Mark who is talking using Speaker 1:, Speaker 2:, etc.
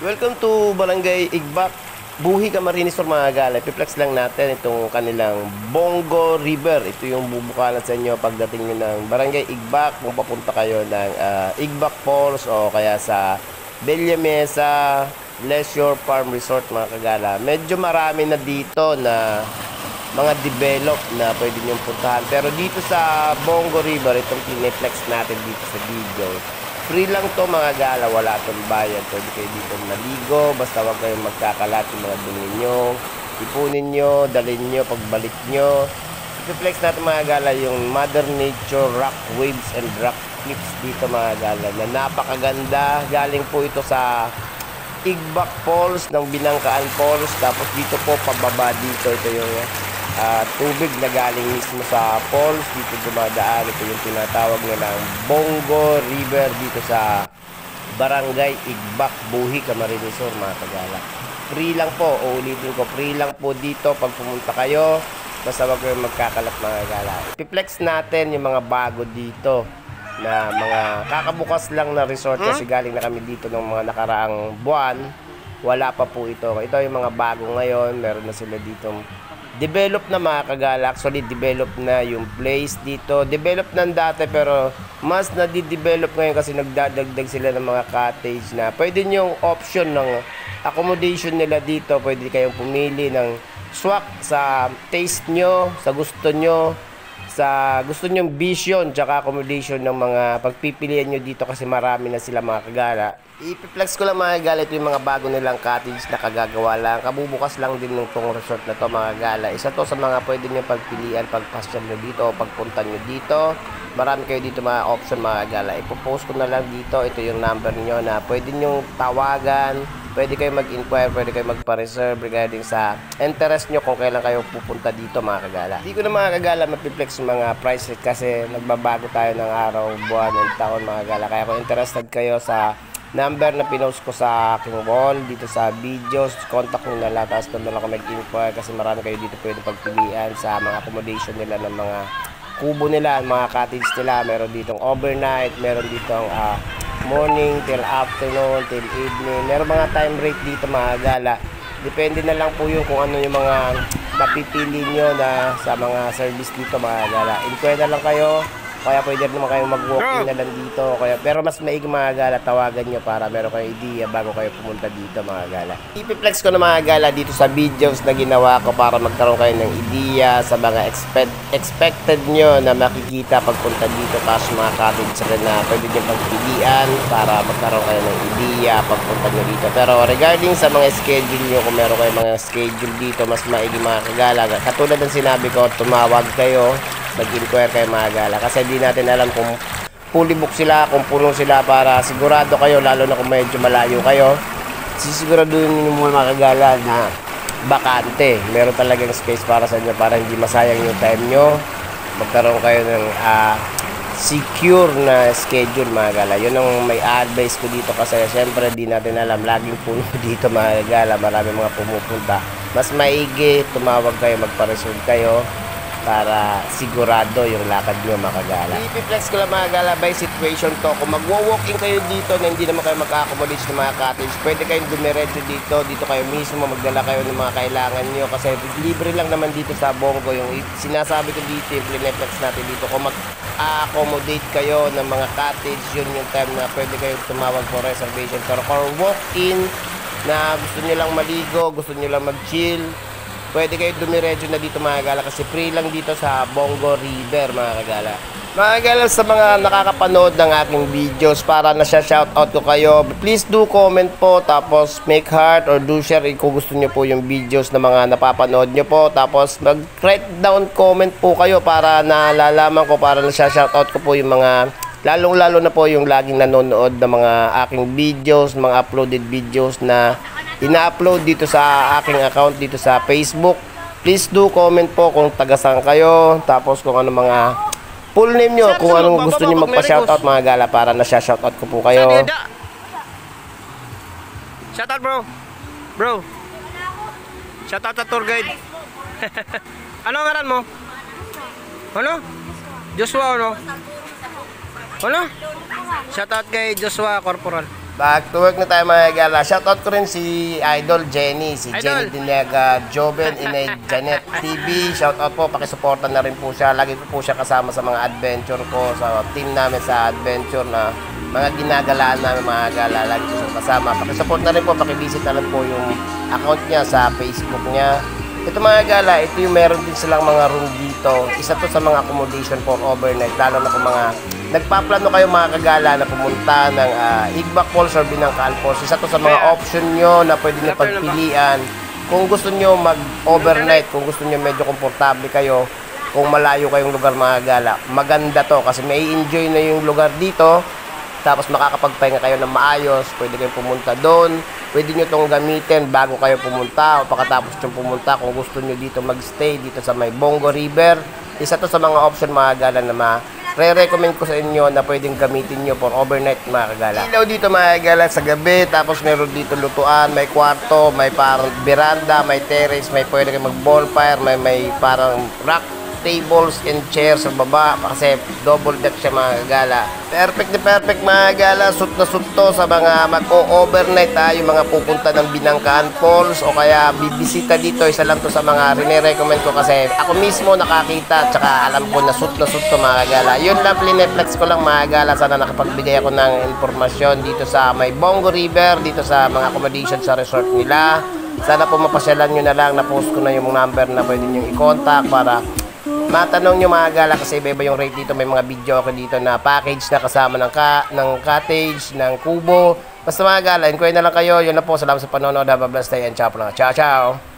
Speaker 1: Welcome to Barangay Igbak, Buhi, Camarines Sur mga gala. Piplex lang natin itong kanilang Bongo River. Ito yung bubukalan sa inyo pagdating nyo ng Barangay Igbak. Kung papunta kayo ng Igbak Falls o kaya sa Bella Mesa Leisure Farm Resort mga kagala. Medyo marami na dito na mga develop na pwede nyo puntahan. Pero dito sa Bongo River, itong piniplex natin dito sa video, free lang to mga gala, wala itong bayad. Pwede kayo dito maligo, basta wag kayong magkakalat yung mga dumi nyo. Ipunin nyo, dalhin nyo, pagbalik nyo. I-flex natin mga gala yung Mother Nature Rock Waves and Rock Cliffs dito mga gala na napakaganda. Galing po ito sa Igbak Falls ng Binangkaan Falls. Tapos dito po pababa dito, ito yung tubig na galing mismo sa falls, dito dumadaan. Ito yung tinatawag nilang Bongo River dito sa Barangay Igbak, Buhi, Camarines Sur mga kagala. Free lang po, uulitin ko, free lang po dito pag pumunta kayo, basta wag kayong magkakalat mga kagala. Ipiplex natin yung mga bago dito na mga kakabukas lang na resort kasi galing na kami dito ng mga nakaraang buwan. Wala pa po ito. Ito yung mga bago ngayon, meron na sila dito develop na mga kagala. Actually, develop na yung place dito. Develop na dati pero mas nadi-develop ngayon kasi nagdadagdag sila ng mga cottage na pwede nyong option ng accommodation nila dito. Pwede kayong pumili ng swak sa taste nyo, sa gusto nyo, sa gusto nyong vision tsaka accommodation ng mga pagpipilian nyo dito kasi marami na sila mga kagala. Ipiplex ko lang mga kagala, ito yung mga bago nilang cottage na kagagawa lang. Kabubukas lang din ng tong resort na to mga kagala. Isa to sa mga pwede nyo pagpilian pagpasyal nyo dito o pagpunta nyo dito. Marami kayo dito mga option mga kagala. Ipopost ko na lang dito. Ito yung number nyo na pwede nyo tawagan. Pwede kayo mag-inquire, pwede kayo magpa-reserve regarding sa interest nyo kung kailan kayo pupunta dito mga kagala. Hindi ko na mga kagala mapiplex yung mga prices kasi nagbabago tayo ng araw, buwan, and taon mga kagala. Kaya kung interested kayo sa number na pinost ko sa aking wall, dito sa videos, contact nyo na lang. Tapos doon na lang mag-inquire kasi marami kayo dito pwede pagpilian sa mga accommodation nila ng mga kubo nila, mga cottage nila. Meron ditong overnight, meron ditong morning till afternoon till evening. Meron mga time rate dito mga gala. Depende na lang po yung kung ano yung mga mapipili nyo na sa mga service dito mga gala. Inquire na lang kayo. Kaya pwede naman kayong mag-walk-in na lang dito. Kaya, pero mas maigi mga gala, tawagan nyo para meron kayong idea bago kayo pumunta dito mga gala. Ipiplex ko na mga gala dito sa videos na ginawa ko para magkaroon kayo ng idea sa mga expected nyo na makikita pagpunta dito. Tapos mga cottage rin na pwede nyo pagpilian para magkaroon kayo ng idea pagpunta nyo dito. Pero regarding sa mga schedule nyo, kung meron kayong mga schedule dito, mas maigi mga kagala. Katulad ng sinabi ko, tumawag kayo, mag-inquire kayo mga gala kasi hindi natin alam kung fully book sila, kung puno sila, para sigurado kayo, lalo na kung medyo malayo kayo, sisiguraduhin nyo mga kagala na bakante, meron talagang space para sa inyo para hindi masayang yung time nyo, magkaroon kayo ng secure na schedule mga gala. Yun ang may advice ko dito kasi syempre di natin alam, laging puno dito mga gala, marami mga pumupunta. Mas maigi tumawag kayo, magpa-reserve kayo para sigurado yung lakad nyo makagala. Ipiplex ko lang mga gala by situation to. Kung magwo-walk-in kayo dito na hindi naman kayo mag-accommodate sa mga cottage, pwede kayong dumiretso dito. Dito kayo mismo magdala kayo ng mga kailangan nyo kasi libre lang naman dito sa Bongo. Yung sinasabi ko dito, yung piniplex natin dito. Kung mag-accommodate kayo ng mga cottage, yun yung time na pwede kayong tumawag for reservation. Pero kung walk-in na gusto nyo lang maligo, gusto nyo lang mag-chill, pwede kayo dumiretso na dito mga kagala kasi free lang dito sa Bongo River mga kagala. Mga kagala, sa mga nakakapanood ng aking videos, para na siya shoutout ko kayo, please do comment po, tapos make heart or do share kung gusto nyo po yung videos na mga napapanood nyo po. Tapos mag-write down comment po kayo para nalalaman ko, para na siya shoutout ko po yung mga lalong-lalo na po yung laging nanonood ng mga aking videos, mga uploaded videos na ina-upload dito sa aking account dito sa Facebook. Please do comment po kung taga-saan kayo, tapos kung ano mga full name nyo, kung anong gusto nyo magpa-shoutout mga gala para na siya shoutout ko po kayo.
Speaker 2: Shoutout bro. Shoutout sa tour guide. Ano ang ngaran mo? Ano? Joshua ano? Ano? Shoutout kay Joshua Corporal.
Speaker 1: Back to work na tayo mga gala. Shoutout ko rin si Idol Jenny, si
Speaker 2: Idol.
Speaker 1: Jenny Dinega, Joven, Inay, Janet TV. Shoutout po, pakisuporta na rin po siya. Lagi ko po siya kasama sa mga adventure ko, sa team namin sa adventure na mga ginagalaan namin mga gala. Lagi ko siya kasama. Pakisupport na rin po, pakivisit na rin po yung account niya sa Facebook niya. Ito mga gala, ito yung meron din silang mga room dito. Isa to sa mga accommodation for overnight, lalo na kung mga nagpaplano kayo mga kagala na pumunta ng Igbac Falls or Binangkaan Falls. Isa to sa mga option nyo na pwede nyo pagpilian. Kung gusto nyo mag-overnight, kung gusto nyo medyo komportable kayo, kung malayo kayong lugar mga gala, maganda to kasi may enjoy na yung lugar dito. Tapos makakapagpahinga kayo ng maayos, pwede kayong pumunta doon. Pwede nyo itong gamitin bago kayo pumunta o pagkatapos nyo pumunta kung gusto nyo dito magstay dito sa may Bongo River. Isa to sa mga option mga gala na re-recommend ko sa inyo na pwedeng gamitin nyo for overnight mga kagala. Ilaw dito mga kagala sa gabi, tapos meron dito lutuan, may kwarto, may parang veranda, may terrace, may pwede kayo mag-bonfire, may parang rock tables and chairs sa baba kasi double deck siya mga kagala. Perfect na perfect mga kagala, suit na suit to sa mga mag-o-overnight yung mga pupunta ng Binangkaan Falls o kaya bibisita dito. Isa lang to sa mga rine-recommend ko kasi ako mismo nakakita tsaka alam ko na suit to mga kagala. Yun lang, plineflex ko lang mga kagala. Sana nakapagbigay ako ng informasyon dito sa may Bongo River, dito sa mga accommodation sa resort nila. Sana po mapasyalan nyo na lang, na-post ko na yung number na pwede nyo i-contact para matanong nyo mga gala kasi iba-iba yung rate dito. May mga video ako dito na package na kasama ng cottage, ng kubo. Basta mga gala, inquire na lang kayo. Yun na po, salamat sa panonood. Have a blessed day and ciao po lang. Ciao, ciao!